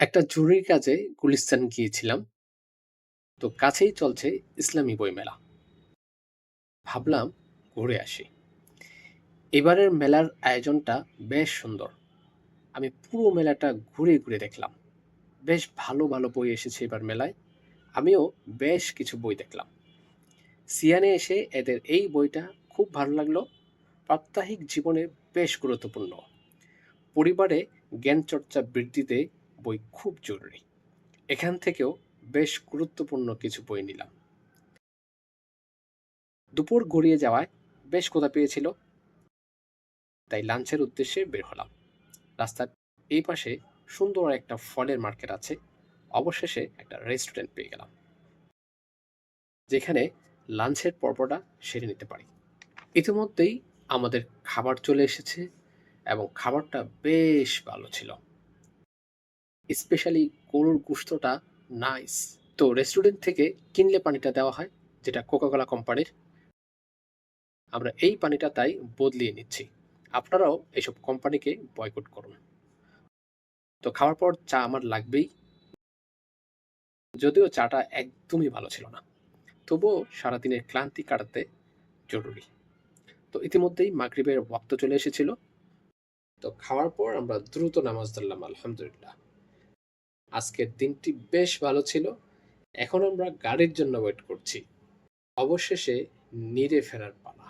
একটা জরুরি কাজে গুলিস্তান গিয়েছিলাম। তো কাছেই চলছে ইসলামী বইমেলা। ভাবলাম ঘুরে আসি। এবারের মেলার আয়োজনটা বেশ সুন্দর। আমি পুরো মেলাটা ঘুরে ঘুরে দেখলাম। বেশ ভালো ভালো বই এসেছে এবার মেলায়। আমিও বেশ কিছু বই দেখলাম। সিয়ানে এসে এদের এই বইটা খুব ভালো লাগলো। প্রাত্যহিক জীবনে বেশ গুরুত্বপূর্ণ। পরিবারে জ্ঞান চর্চা বৃদ্ধিতে বই খুব জরুরি। এখান থেকেও বেশ গুরুত্বপূর্ণ কিছু বই নিলাম। দুপুর গড়িয়ে যাওয়ায় বেশ ক্ষুধা পেয়েছিল, তাই লাঞ্চের উদ্দেশ্যে বের হলাম। রাস্তার এই পাশে সুন্দর একটা ফলের মার্কেট আছে। অবশেষে একটা রেস্টুরেন্ট পেয়ে গেলাম, যেখানে লাঞ্চের পর্বটা সেরে নিতে পারি। ইতিমধ্যেই আমাদের খাবার চলে এসেছে এবং খাবারটা বেশ ভালো ছিল। স্পেশালি গরুর গোশতটা নাইস। তো রেস্টুরেন্ট থেকে কিনলে পানিটা দেওয়া হয়, যেটা কোকাকোলা কোম্পানির। আমরা এই পানিটা তাই বদলিয়ে নিচ্ছি। আপনারাও এইসব কোম্পানিকে বয়কট করুন। তো খাওয়ার পর চা আমার লাগবেই, যদিও চাটা একদমই ভালো ছিল না। তবুও সারাদিনের ক্লান্তি কাটাতে জরুরি। তো ইতিমধ্যেই মাগরিবের ওয়াক্ত চলে এসেছিল। তো খাওয়ার পর আমরা দ্রুত নামাজ ধরলাম, আলহামদুলিল্লাহ। আজকের দিনটি বেশ ভালো ছিল। এখন আমরা গাড়ির জন্য ওয়েট করছি। অবশেষে নিরে ফেরার পালা।